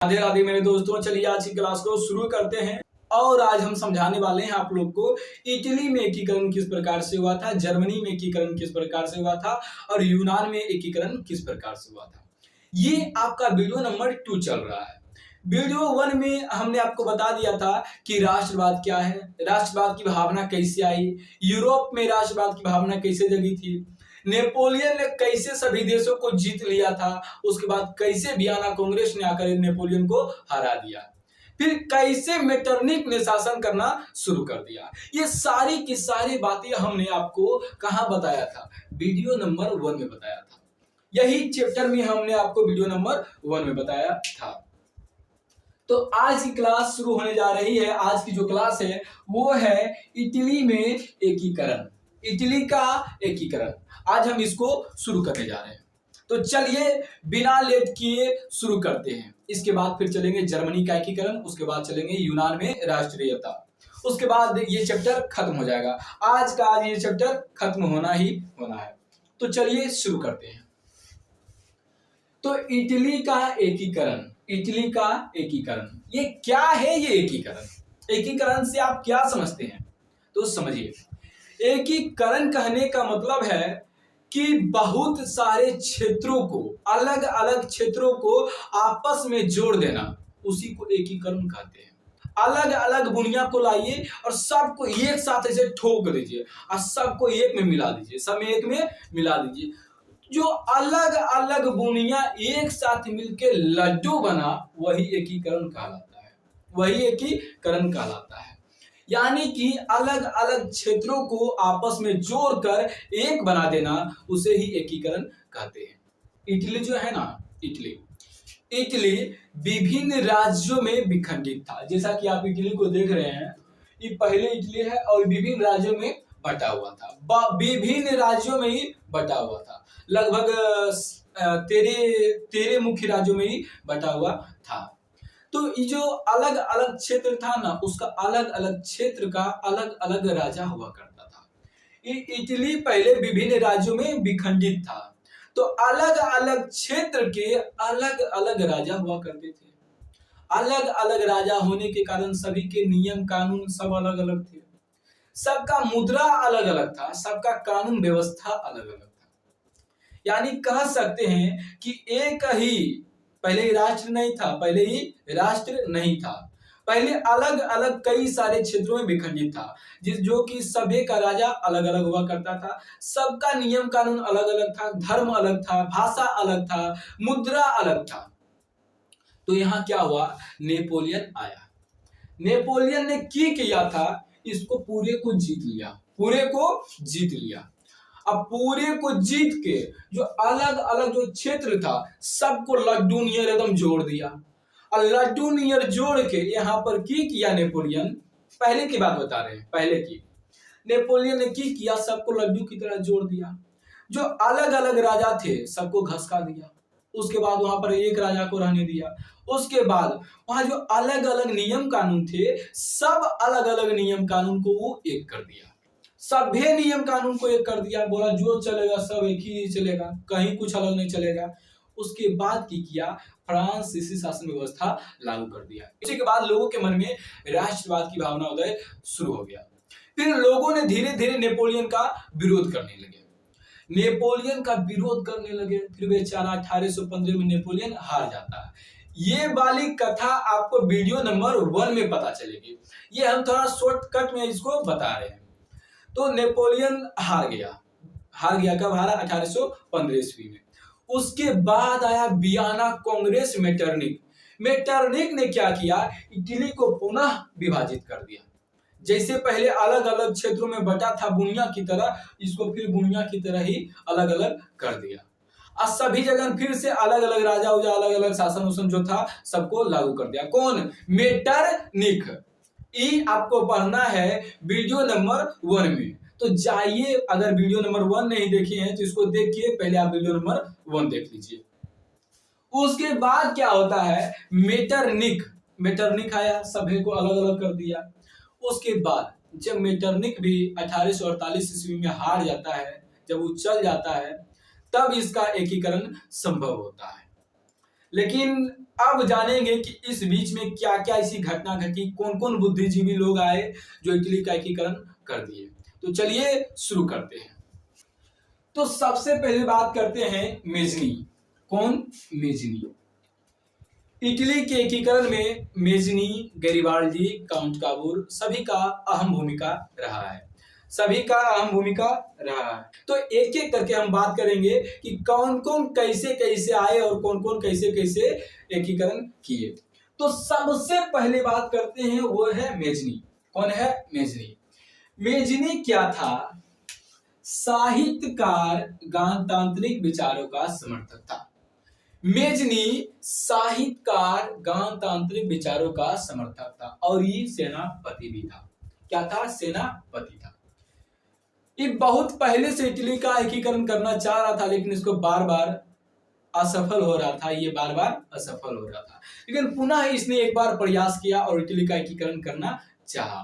राधे राधे मेरे दोस्तों, चलिए आज की क्लास को शुरू करते हैं। और आज हम समझाने वाले हैं आप लोग को इटली में एकीकरण किस प्रकार से हुआ था, जर्मनी में एकीकरण किस प्रकार से हुआ था और यूनान में एकीकरण किस प्रकार से हुआ था। ये आपका वीडियो नंबर 2 चल रहा है। वीडियो 1 में हमने आपको बता दिया था कि राष्ट्रवाद क्या है, राष्ट्रवाद की भावना कैसे आई, यूरोप में राष्ट्रवाद की भावना कैसे जगी थी, नेपोलियन ने कैसे सभी देशों को जीत लिया था, उसके बाद कैसे वियना कांग्रेस ने आकर नेपोलियन को हरा दिया, फिर कैसे मेटरनिक ने शासन करना शुरू कर दिया। ये सारी की सारी बातें हमने आपको कहां बताया था, वीडियो नंबर 1 में बताया था। यही चैप्टर में हमने आपको वीडियो नंबर 1 में बताया था। तो आज की क्लास शुरू होने जा रही है। आज की जो क्लास है वो है इटली में एकीकरण, इटली का एकीकरण। आज हम इसको शुरू करने जा रहे हैं। तो चलिए बिना लेट किए शुरू करते हैं। इसके बाद फिर चलेंगे जर्मनी का एकीकरण, उसके बाद चलेंगे यूनान में राष्ट्रीयता, उसके बाद ये चैप्टर खत्म हो जाएगा। आज का ये चैप्टर खत्म होना ही होना है। तो चलिए शुरू करते हैं। तो इटली का एकीकरण, इटली का एकीकरण ये क्या है? ये एकीकरण, एकीकरण से आप क्या समझते हैं? तो समझिए, एकीकरण कहने का मतलब है कि बहुत सारे क्षेत्रों को, अलग अलग क्षेत्रों को आपस में जोड़ देना, उसी को एकीकरण कहते हैं। अलग अलग बुनिया को लाइए और सबको एक साथ ऐसे ठोक दीजिए और सबको एक में मिला दीजिए, सब एक में मिला दीजिए। जो अलग अलग बुनिया एक साथ मिलके लड्डू बना, वही एकीकरण कहलाता है, वही एकीकरण कहलाता है। यानी कि अलग अलग क्षेत्रों को आपस में जोड़कर एक बना देना, उसे ही एकीकरण कहते हैं। इटली जो है ना, इटली विभिन्न राज्यों में विखंडित था। जैसा कि आप इटली को देख रहे हैं, ये पहले इटली है और विभिन्न राज्यों में बटा हुआ था, विभिन्न राज्यों में ही बटा हुआ था। लगभग 13 मुख्य राज्यों में ही बटा हुआ था। तो ये जो अलग अलग क्षेत्र था ना, उसका अलग अलग क्षेत्र का अलग अलग राजा हुआ करता था। इटली पहले विभिन्न राज्यों में विखंडित था, तो अलग अलग क्षेत्र के अलग अलग राजा हुआ करते थे। अलग अलग राजा होने के कारण सभी के नियम कानून सब अलग अलग थे, सबका मुद्रा अलग अलग था, सबका कानून व्यवस्था अलग अलग था। यानी कह सकते हैं कि एक ही पहले ही राष्ट्र नहीं था, पहले ही राष्ट्र नहीं था, पहले अलग अलग कई सारे क्षेत्रों में विखंडित था, जो कि सभी का राजा अलग अलग हुआ करता था, सबका नियम कानून अलग अलग था, धर्म अलग था, भाषा अलग था, मुद्रा अलग था। तो यहाँ क्या हुआ, नेपोलियन आया। नेपोलियन ने किया था, इसको पूरे को जीत लिया, पूरे को जीत लिया। अब पूरे को जीत के जो अलग अलग जो क्षेत्र था, सबको लड्डू नियर एकदम जोड़ दिया। और लड्डू नियर जोड़ के यहाँ पर किया नेपोलियन, पहले की बात बता रहे हैं, पहले की नेपोलियन ने किया, सबको लड्डू की तरह जोड़ दिया। जो अलग अलग राजा थे सबको घसका दिया, उसके बाद वहां पर एक राजा को रहने दिया। उसके बाद वहां जो अलग अलग नियम कानून थे, सब अलग अलग नियम कानून को वो एक कर दिया, सभ्य नियम कानून को एक कर दिया। बोला जो चलेगा सब एक ही चलेगा, कहीं कुछ अलग नहीं चलेगा। उसके बाद किया, फ्रांसीसी शासन व्यवस्था लागू कर दिया। इसी के बाद लोगों के मन में राष्ट्रवाद की भावना उदय शुरू हो गया। फिर लोगों ने धीरे धीरे नेपोलियन का विरोध करने लगे, नेपोलियन का विरोध करने लगे। फिर बेचारा 1815 में नेपोलियन हार जाता है। ये वाली कथा आपको वीडियो नंबर 1 में पता चलेगी, ये हम थोड़ा शॉर्टकट में इसको बता रहे हैं। तो नेपोलियन हार गया कब हारा? 1815 ईस्वी में। उसके बाद आया वियना कांग्रेस, मेटरनिक ने क्या किया, इटली को पुनः विभाजित कर दिया। जैसे पहले अलग अलग क्षेत्रों में बटा था बुनिया की तरह, इसको फिर बुनिया की तरह ही अलग अलग कर दिया। और सभी जगह फिर से अलग अलग राजा उजा, अलग अलग शासन जो था सबको लागू कर दिया। कौन? मेटरनिक। ये आपको पढ़ना है वीडियो नंबर 1 में। तो जाइए, अगर वीडियो नंबर 1 नहीं देखे हैं तो इसको देखिए, पहले आप वीडियो नंबर 1 देख लीजिए। उसके बाद क्या होता है, मेटरनिक आया, सभी को अलग अलग कर दिया। उसके बाद जब मेटरनिक भी 1848 ईस्वी में हार जाता है, जब वो चल जाता है, तब इसका एकीकरण संभव होता है। लेकिन अब जानेंगे कि इस बीच में क्या क्या ऐसी घटना घटी, कौन कौन बुद्धिजीवी लोग आए जो इटली का एकीकरण कर दिए। तो चलिए शुरू करते हैं। तो सबसे पहले बात करते हैं मेजनी। कौन? मेजनी। इटली के एकीकरण में मेजनी, गैरिबाल्डी, काउंट काबूर सभी का अहम भूमिका रहा है, सभी का अहम भूमिका रहा है। तो एक एक करके हम बात करेंगे कि कौन कौन कैसे कैसे आए और कौन कौन कैसे कैसे एकीकरण किए। तो सबसे पहले बात करते हैं वो है मेजनी। कौन है? मेजनी। मेजनी क्या था? साहित्यकार, गणतांत्रिक विचारों का समर्थक था। मेजनी साहित्यकार, गणतांत्रिक विचारों का समर्थक था और ये सेनापति भी था। क्या था? सेनापति था। ये बहुत पहले से इटली का एकीकरण करना चाह रहा था, लेकिन इसको बार बार असफल हो रहा था, ये बार बार असफल हो रहा था। लेकिन पुनः इसने एक बार प्रयास किया और इटली का एकीकरण करना चाहा।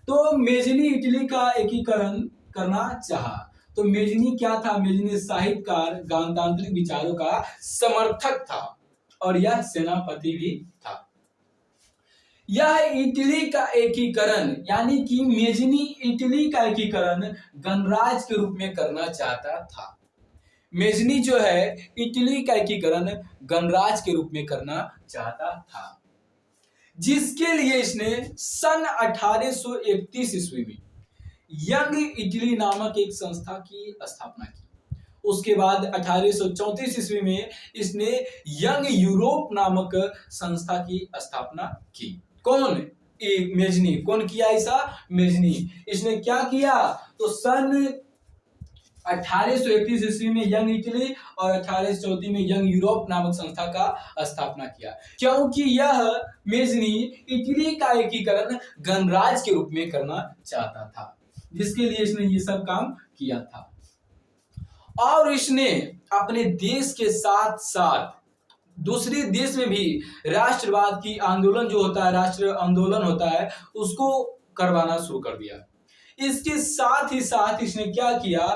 तो मेजनी इटली का एकीकरण करना चाहा। तो मेजनी क्या था? मेजनी साहित्यकार, गणतांत्रिक विचारों का समर्थक था और यह सेनापति भी था। यह इटली का एकीकरण यानी कि मेजनी इटली का एकीकरण गणराज्य के रूप में करना चाहता था। मेजनी जो है इटली का एकीकरण गणराज्य के रूप में करना चाहता था, जिसके लिए इसने सन 1831 ईस्वी में यंग इटली नामक एक संस्था की स्थापना की। उसके बाद 1834 ईस्वी में इसने यंग यूरोप नामक संस्था की स्थापना की। कौन? मेजनी। कौन किया ऐसा? मेजनी। इसने क्या किया? तो सन 1831 ईस्वी में यंग इटली और 1834 में यंग यूरोप नामक संस्था का स्थापना किया, क्योंकि यह मेजनी इटली का एकीकरण गणराज्य के रूप में करना चाहता था, जिसके लिए इसने ये सब काम किया था। और इसने अपने देश के साथ साथ दूसरे देश में भी राष्ट्रवाद की आंदोलन जो होता है, राष्ट्र आंदोलन होता है, उसको करवाना शुरू कर दिया। इसके साथ ही साथ इसने क्या किया?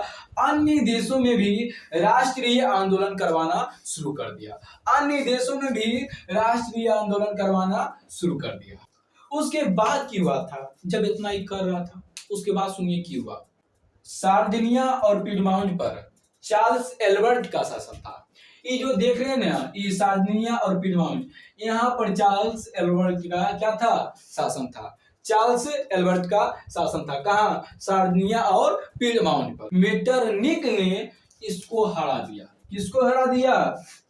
अन्य देशों में भी राष्ट्रीय आंदोलन करवाना शुरू कर दिया। अन्य देशों में भी राष्ट्रीय आंदोलन करवाना शुरू कर दिया। उसके बाद क्या हुआ था? जब इतना ही कर रहा था, उसके बाद सुनिए क्या हुआ। सार्डिनिया और पिडमाउंट पर चार्ल्स एल्बर्ट का शासन था। ये जो देख रहे हैं ना, ये सार्डिनिया और पिडमाउंट, यहाँ पर चार्ल्स एल्बर्ट का क्या था? शासन था। चार्ल्स एल्बर्ट का शासन था। कहाँ? सार्डिनिया और पिडमाउंट पर। मेटरनिक ने इसको हरा दिया। किसको हरा दिया?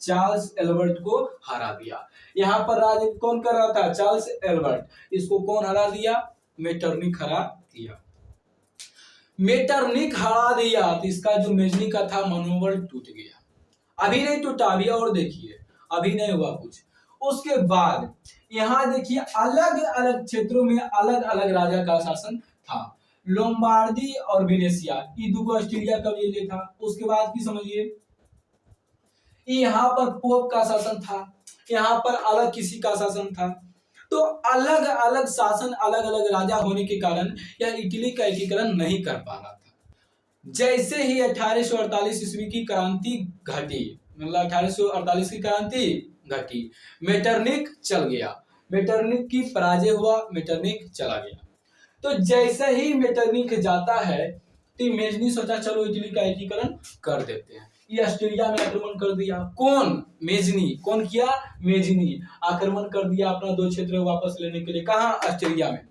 चार्ल्स एल्बर्ट को हरा दिया। यहाँ पर राज कौन कर रहा था? Charles Albert. इसको कौन हरा दिया? मेटरनिक हरा दिया। मेटरनिक हरा दिया तो इसका जो मेजनी का था मनोबल टूट गया। अभी नहीं टूटा, अभी और देखिए, अभी नहीं हुआ कुछ। उसके बाद यहाँ देखिए अलग अलग क्षेत्रों में अलग अलग राजा का शासन था। लोम्बार्डी और वेनेशिया, ये दो ऑस्ट्रेलिया का ये था। उसके बाद की समझिए, यहाँ पर पोप का शासन था, यहाँ पर अलग किसी का शासन था। तो अलग अलग शासन, अलग अलग राजा होने के कारण यह इटली का एकीकरण नहीं कर पा रहा था। जैसे ही 1848 ईस्वी की क्रांति घटी, मतलब 1848 की क्रांति घटी, मेटरनिक चल गया, मेटरनिक की पराजय हुआ, मेटरनिक चला गया। तो जैसे ही मेटरनिक जाता है तो मेजनी सोचा चलो इटली का एकीकरण कर देते हैं। ये ऑस्ट्रेलिया में आक्रमण कर दिया। कौन? मेजनी। कौन किया? मेजनी आक्रमण कर दिया अपना 2 क्षेत्र वापस लेने के लिए। कहाँ? ऑस्ट्रेलिया में।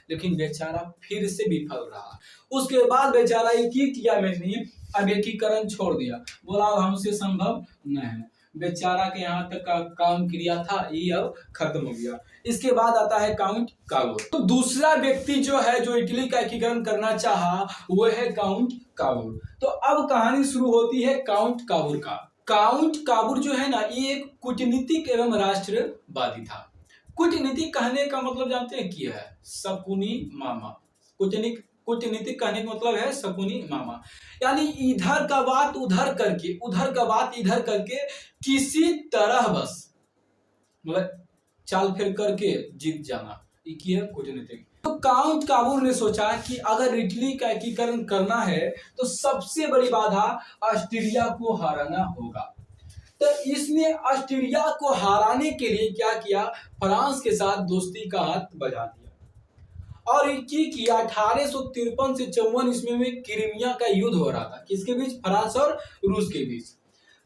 लेकिन बेचारा फिर से विफल रहा। उसके बाद बेचारा एक ही किया मेजनी, अब एकीकरण छोड़ दिया, बोला हमसे संभव नहीं है। बेचारा के यहाँ तक का काम क्रिया था, ये अब खत्म हो गया। इसके बाद आता है काउंट काबूर। तो दूसरा व्यक्ति जो है जो इटली का एकीकरण करना चाहा वो है काउंट काबूर। तो अब कहानी शुरू होती है काउंट काबूर का। काउंट काबूर जो है ना, ये एक कूटनीतिक एवं राष्ट्रवादी था। कूटनीतिक कहने का मतलब जानते हैं क्या है? शकुनी मामा। कूटनीतिक कहने का मतलब है शकुनी मामा, यानी इधर का बात उधर करके, उधर का बात इधर करके किसी तरह बस मतलब चाल फेर करके जीत जाना, ये है कूटनीतिक। तो काउंट काबूर ने सोचा कि अगर इटली का एकीकरण करना है तो सबसे बड़ी बाधा ऑस्ट्रेलिया को हराना होगा। तो इसने ऑस्ट्रिया को हराने के लिए क्या किया, फ्रांस के साथ दोस्ती का हाथ बजा दिया। और ये किया 1853 से 54 ईस्वी में क्रीमिया का युद्ध हो रहा था, किसके बीच, फ्रांस और रूस के बीच।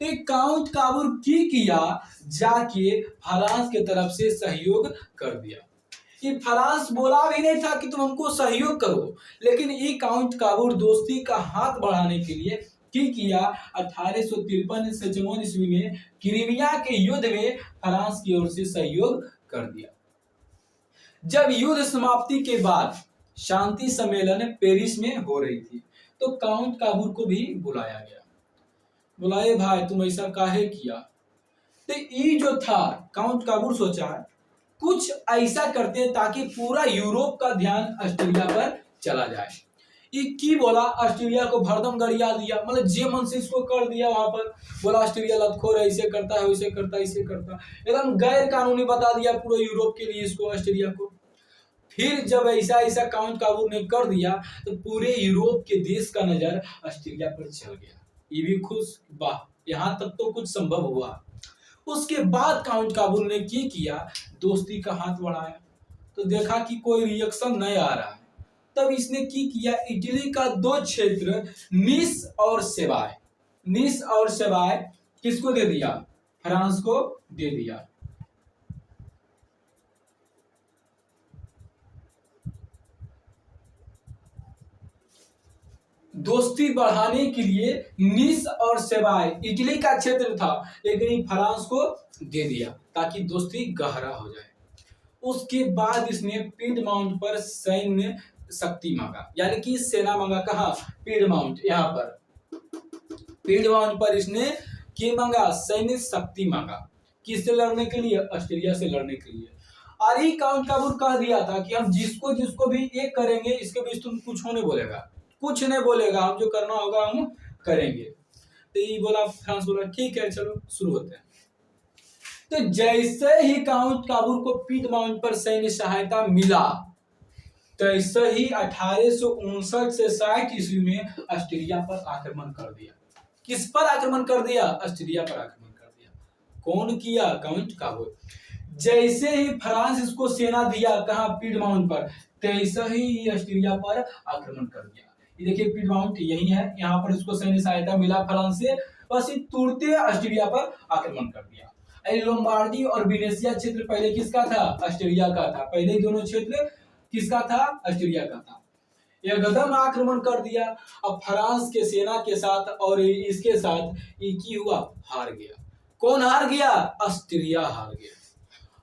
तो काउंट काबूर की किया जाके फ्रांस के तरफ से सहयोग कर दिया। ये फ्रांस बोला भी नहीं था कि तुम हमको सहयोग करो, लेकिन ये काउंट काबूर दोस्ती का हाथ बढ़ाने के लिए की किया 1853 से 54 ईस्वी में क्रीमिया के युद्ध में फ्रांस की ओर से सहयोग कर दिया। जब युद्ध समाप्ति के बाद शांति सम्मेलन पेरिस में हो रही थी, तो काउंट काबूर को भी बुलाया गया। बुलाए भाई तुम ऐसा काहे किया। तो ये जो था, काउंट काबूर सोचा कुछ ऐसा करते हैं ताकि पूरा यूरोप का ध्यान ऑस्ट्रिया पर चला जाए। ये की बोला, ऑस्ट्रिया को भरदम गरिया दिया, मतलब जे मन से इसको कर दिया। वहां पर बोला ऑस्ट्रिया लतखोर है, ऐसे करता है, वैसे करता है, ऐसे करता है, एकदम गैर कानूनी बता दिया पूरे यूरोप के लिए इसको, ऑस्ट्रिया को। फिर जब ऐसा ऐसा काउंट काबूर ने कर दिया तो पूरे यूरोप के देश का नजर ऑस्ट्रिया पर चल गया। ये भी खुश, वाह यहाँ तक तो कुछ संभव हुआ। उसके बाद काउंट काबूर ने की किया, दोस्ती का हाथ बढ़ाया, तो देखा कि कोई रिएक्शन नहीं आ रहा है। तब इसने की किया, इटली का 2 क्षेत्र नीस और सेवाय, नीस और सेवाय किसको दे दिया, फ्रांस को दे दिया। दोस्ती बढ़ाने के लिए नीस और सेवाय इटली का क्षेत्र था, लेकिन फ्रांस को दे दिया ताकि दोस्ती गहरा हो जाए। उसके बाद इसने पीडमाउंट पर सैन्य शक्ति मांगा, यानी कि सेना मांगा। कहा, पीडमाउंट, यहाँ पर पीडमाउंट पर इसने क्या मांगा, सैन्य शक्ति मांगा। किससे लड़ने के लिए, ऑस्ट्रिया से लड़ने के लिए। और ये काउंट काबूर कह दिया था कि हम जिसको जिसको भी एक करेंगे, इसके बीच तुम कुछ होने बोलेगा, कुछ नहीं बोलेगा, हम जो करना होगा हम करेंगे। तो ये बोला, फ्रांस बोला ठीक है चलो शुरू होते हैं। तो जैसे ही काउंट काबूर को पीडमाउंट पर सैन्य सहायता मिला, तैसे ही 1859 से 60 ईस्वी में ऑस्ट्रिया पर आक्रमण कर दिया। किस पर आक्रमण कर दिया, ऑस्ट्रिया पर आक्रमण कर दिया। कौन किया, काउंट काबूर। जैसे ही फ्रांस इसको सेना दिया, कहा पीडमाउंट पर, तैसे ही ऑस्ट्रिया पर आक्रमण कर दिया। ये देखिए पीडमाउंट यही है, यहाँ पर इसको सैन्य सहायता मिला फ्रांस से, बस तुरंत ऑस्ट्रिया पर आक्रमण कर दिया। लोम्बार्डी और वेनेशिया क्षेत्र पहले किसका था, ऑस्ट्रिया का था। पहले ही दोनों क्षेत्र किसका था, ऑस्ट्रिया का था। एकदम आक्रमण कर दिया। अब फ्रांस के सेना के साथ और इसके साथ एक ही हुआ, हार गया। कौन हार गया, ऑस्ट्रिया हार गया।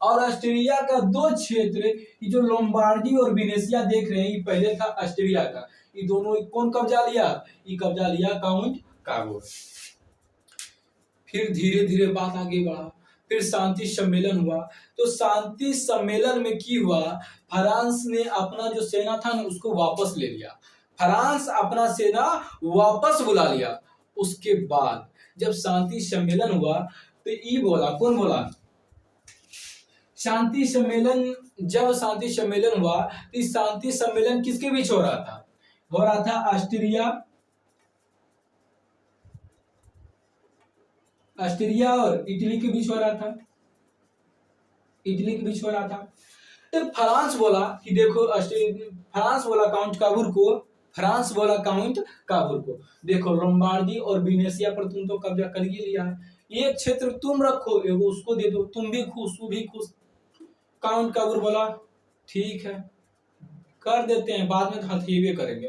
और ऑस्ट्रिया का 2 क्षेत्र, जो लोम्बार्डी और वेनेशिया देख रहे हैं, ये पहले था ऑस्ट्रिया का। ये दोनों कौन कब्जा लिया, ये कब्जा लिया काउंट काबूर। फिर धीरे धीरे बात आगे बढ़ा, फिर शांति सम्मेलन हुआ। तो शांति सम्मेलन में की हुआ, फ्रांस ने अपना जो सेना था ना उसको वापस ले लिया। फ्रांस अपना सेना वापस बुला लिया। उसके बाद जब शांति सम्मेलन हुआ तो ये बोला, कौन बोला, शांति सम्मेलन। जब शांति सम्मेलन हुआ तो शांति सम्मेलन किसके बीच हो रहा था, हो रहा था ऑस्ट्रिया और इटली के बीच हो रहा था, इटली के बीच हो रहा था। तो फ्रांस बोला कि देखो, फ्रांस बोला काउंट काबूर को, फ्रांस बोला काउंट काबूर को, देखो लोम्बार्डी और वेनेशिया पर तुम तो कब्जा कर ही लिया है, एक क्षेत्र तुम रखो, एगो उसको दे दो, तुम भी खुश, तू भी खुश। काउंट काबूर बोला ठीक है कर देते हैं, बाद में हथियावे करेंगे।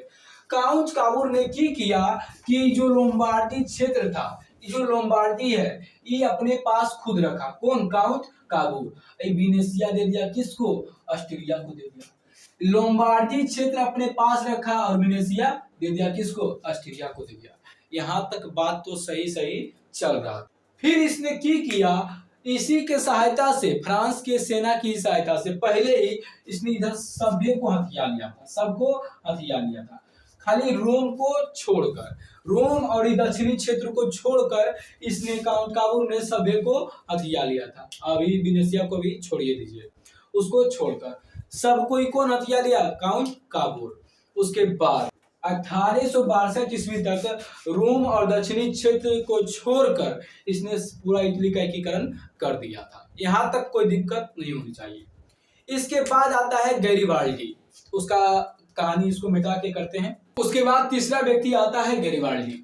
काउंट काबूर ने की किया कि जो लोम्बार्डी क्षेत्र था, जो लोम्बार्डी है, ये अपने पास खुद रखा। कौन, काउंट काबूर। वेनेशिया दे दिया किसको, ऑस्ट्रिया को दे दिया। लोम्बार्डी क्षेत्र अपने पास रखा और वेनेशिया दे दिया किसको, ऑस्ट्रिया को दे दिया। यहाँ तक बात तो सही सही चल रहा। फिर इसने की किया, इसी के सहायता से, फ्रांस के सेना की सहायता से, पहले ही इसने इधर सभ्य को हथिया लिया था, सबको हथिया लिया था, खाली रोम को छोड़कर, रोम और दक्षिणी क्षेत्र को छोड़कर इसने काउंट काबूर ने सभ्य को हथिया लिया था। अभी वेनेशिया को भी छोड़िए दीजिए, उसको छोड़कर सबको ही कौन हथिया लिया, काउंट काबूर। उसके बाद 1862 ईस्वी तक रोम और दक्षिणी क्षेत्र को छोड़कर इसने पूरा इटली का एकीकरण कर दिया था। यहाँ तक कोई दिक्कत नहीं होनी चाहिए। इसके बाद आता है गैरिबाल्डी, उसका कहानी इसको मिटा के करते हैं। उसके बाद तीसरा व्यक्ति आता है गैरिबाल्डी।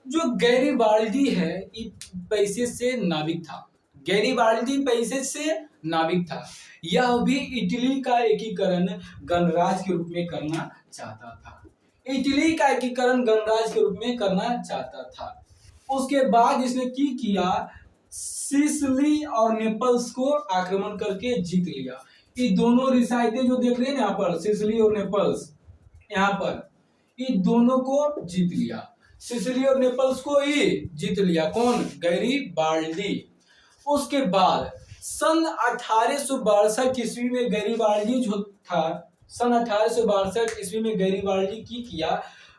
जो गैरिबाल्डी है ये पैसे से नाविक था। गैरिबाल्डी पैसे से नाविक था। यह भी इटली का एकीकरण गणराज्य के रूप में करना चाहता था। इटली का एकीकरण गणराज्य के रूप में करना चाहता था। उसके बाद इसने किया, सिसिली और नेपल्स को आक्रमण करके जीत लिया। ये दोनों रियासतें जो देख रहे हैं यहाँ पर, सिसिली और नेपल्स, यहाँ पर ये दोनों को जीत लिया। सिसिली और नेपल्स को ही जीत लिया कौन? गैरिबाल्डी। उसके बाद सन 1862 ईस्वी में गैरिबाल्डी जो था, सन 1862 ईस्वी में गैरिबाल्डी किया,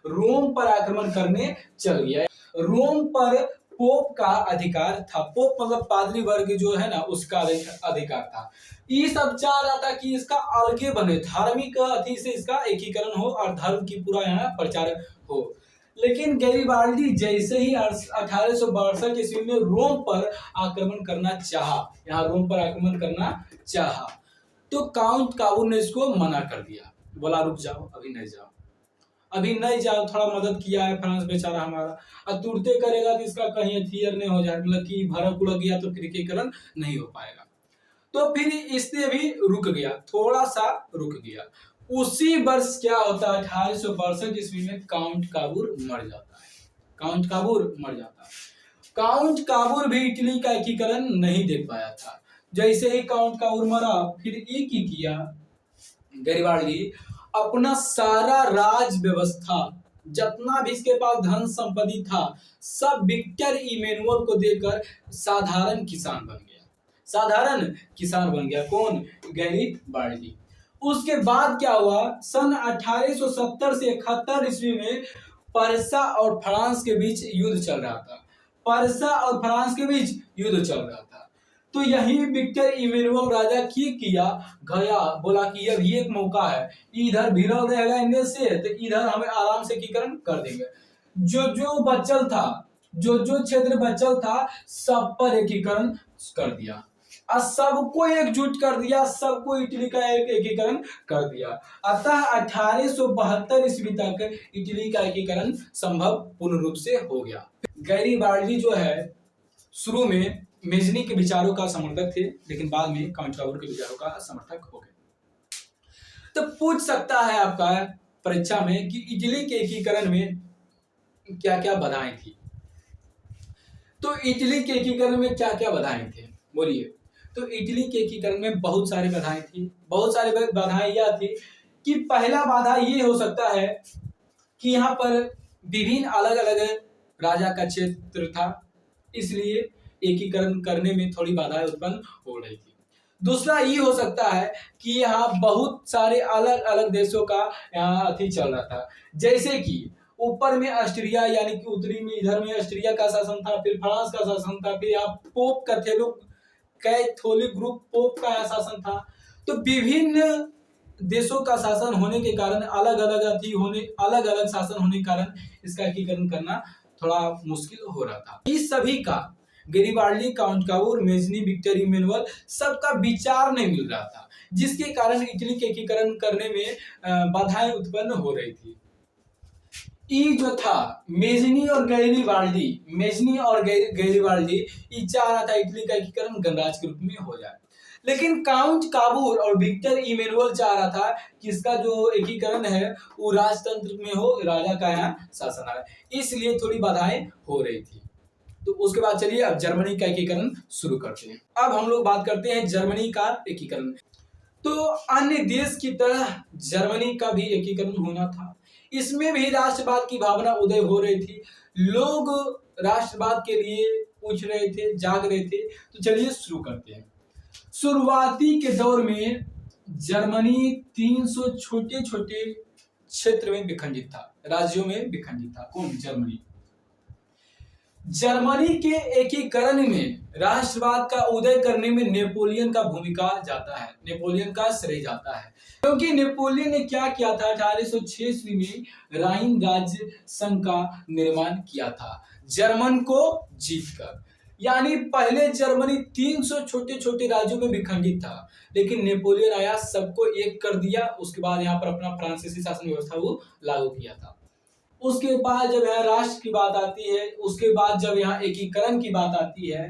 रोम पर आक्रमण करने चल गया। रोम पर पोप का अधिकार था। पोप मतलब पादरी वर्ग जो है ना, उसका अधिकार था। ये सब चाह रहा था कि इसका अलगे बने, धार्मिक अथी से इसका एकीकरण हो और धर्म की पूरा यहाँ प्रचार हो। लेकिन गैरिबाल्डी जैसे ही 1862 ईस्वी में रोम पर आक्रमण करना चाहा, यहाँ रोम पर आक्रमण करना चाहा, तो काउंट काबूल ने इसको मना कर दिया। बोला रुक जाओ, अभी नहीं जाओ, अभी नहीं जाओ, थोड़ा मदद किया है फ्रांस बेचारा हमारा, अब तुरते करेगा तो इसका कहीं थियर नहीं हो जाए, मतलब कि भड़क उड़क गया तो फिर एकीकरण नहीं हो पाएगा। तो फिर इसने भी रुक गया, थोड़ा सा रुक गया। उसी वर्ष क्या होता है, 1862 ईस्वी में काउंट काबूर मर जाता है। काउंट काबूर मर जाता है। काउंट काबूर भी इटली का एकीकरण नहीं देख पाया था। जैसे ही काउंट काबूर मरा, फिर एक ही किया गैरिबाल्डी, अपना सारा राज व्यवस्था, जितना भी इसके पास धन संपत्ति था, सब विक्टर इमैनुअल को देकर साधारण किसान बन गया। साधारण किसान बन गया कौन? गैरिबाल्डी। उसके बाद क्या हुआ, सन 1870 से 71 ईस्वी में परसा और फ्रांस के बीच युद्ध चल रहा था। परसा और फ्रांस के बीच युद्ध चल रहा था। तो यही विक्टर इमैनुअल राजा किया गया, बोला कि अब ये एक मौका है, इधर भिड़ल रहेगा इनमें से, तो इधर हमें आराम से एकीकरण कर देंगे। जो जो बचल था, जो जो क्षेत्र बचल था, सब पर एकीकरण कर दिया और सबको एकजुट कर दिया, सबको इटली का एकीकरण कर दिया। अतः 1872 ईस्वी तक इटली का एकीकरण संभव पूर्ण रूप से हो गया। गैरिबाल्डी जो है शुरू में मेजनी के विचारों का समर्थक थे, लेकिन बाद में काउंट काबूर के विचारों का समर्थक हो गए। तो पूछ सकता है आपका परीक्षा में कि इटली के एकीकरण में क्या क्या बाधाएं थी। तो इटली के एकीकरण में क्या क्या बाधाएं थे, बोलिए। तो इटली के एकीकरण में बहुत सारी बाधाएं थी। बहुत सारी बाधाएं यह थी कि पहला बाधा ये हो सकता है कि यहाँ पर विभिन्न अलग अलग राजा का क्षेत्र था, इसलिए एकीकरण करने में थोड़ी बाधाएं उत्पन्न हो रही थी। दूसरा ये हो सकता है कि यहाँ बहुत सारे अलग अलग देशों का यहाँ अथी चल रहा था। जैसे कि ऊपर में ऑस्ट्रिया, यानी कि उत्तरी में इधर में ऑस्ट्रिया का शासन था, फिर फ्रांस का शासन था, फिर यहाँ pope Catholic Catholic group pope का शासन था। तो विभिन्न देशों का शासन होने के कारण, अलग अलग अथी होने, अलग अलग शासन होने के कारण इसका एकीकरण करना थोड़ा मुश्किल हो रहा था। इस सभी का Garibaldi, Count Cavour, Mazzini, Victor Emmanuel सबका विचार नहीं मिल रहा था, जिसके कारण इटली के एकीकरण करने में बाधाएं उत्पन्न हो रही थी। ये जो था मेजनी और गैरिबाल्डी, मेजनी और गैरिबाल्डी ये चाह रहा था इटली का एकीकरण गणराज्य के रूप में हो जाए, लेकिन काउंट काबूर और विक्टर इमैनुअल चाह रहा था कि इसका जो एकीकरण है वो राजतंत्र में हो, राजा का यहाँ शासन आए, इसलिए थोड़ी बाधाएं हो रही थी। तो उसके बाद चलिए अब जर्मनी का एकीकरण शुरू करते हैं। अब हम लोग बात करते हैं जर्मनी का एकीकरण। तो अन्य देश की तरह जर्मनी का भी एकीकरण होना था। इसमें भी राष्ट्रवाद की भावना उदय हो रही थी, लोग राष्ट्रवाद के लिए पूछ रहे थे, जाग रहे थे। तो चलिए शुरू करते हैं। शुरुआती के दौर में जर्मनी 300 छोटे छोटे क्षेत्र में विखंडित था, राज्यों में विखंडित था। कौन? जर्मनी। जर्मनी के एकीकरण में राष्ट्रवाद का उदय करने में नेपोलियन का भूमिका जाता है, नेपोलियन का श्रेय जाता है, क्योंकि नेपोलियन ने क्या किया था, 1806 ईस्वी में राइन राज्य संघ का निर्माण किया था जर्मन को जीतकर। यानी पहले जर्मनी 300 छोटे छोटे राज्यों में विखंडित था, लेकिन नेपोलियन आया, सबको एक कर दिया। उसके बाद यहाँ पर अपना फ्रांसीसी शासन व्यवस्था वो लागू किया था। उसके बाद जब यहाँ राष्ट्र की बात आती है, उसके बाद जब यहाँ एकीकरण की बात आती है,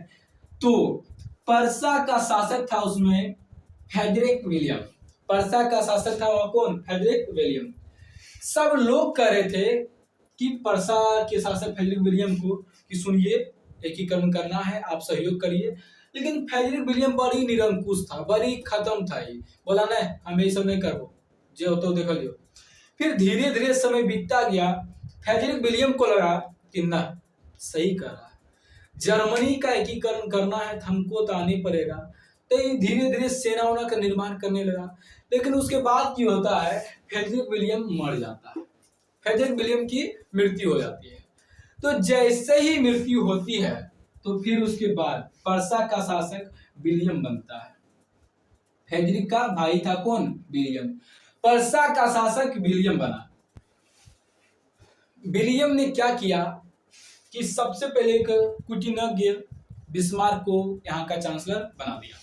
तो पर्सा का शासक था उसमें फ्रेडरिक विलियम। पर्सा का शासक था वह कौन? Frederick William. सब लोग कह रहे थे कि पर्सा के शासक फ्रेडरिक विलियम को कि सुनिए एकीकरण करना है, आप सहयोग करिए, लेकिन फ्रेडरिक विलियम बड़ी निरंकुश था, बड़ी खत्म था। ही बोला नहीं, हम ये सब नहीं करबो, जो तो देख लियो। फिर धीरे धीरे समय बीतता गया, फ्रेडरिक विलियम को लगा कि ना, सही कर रहा है, जर्मनी का एकीकरण करना है, हमको तो आने पड़ेगा। तो ये धीरे धीरे सेना का निर्माण करने लगा। लेकिन उसके बाद क्या होता है, फ्रेडरिक विलियम मर जाता है, फ्रेडरिक विलियम की मृत्यु हो जाती है। तो जैसे ही मृत्यु होती है, तो फिर उसके बाद पर्सा का शासक विलियम बनता है। फ्रेडरिक का भाई था कौन? विलियम। पर्सा का शासक विलियम बना। विलियम ने क्या किया कि सबसे पहले एक कूटनीतिज्ञ बिस्मार्क को यहाँ का चांसलर बना दिया।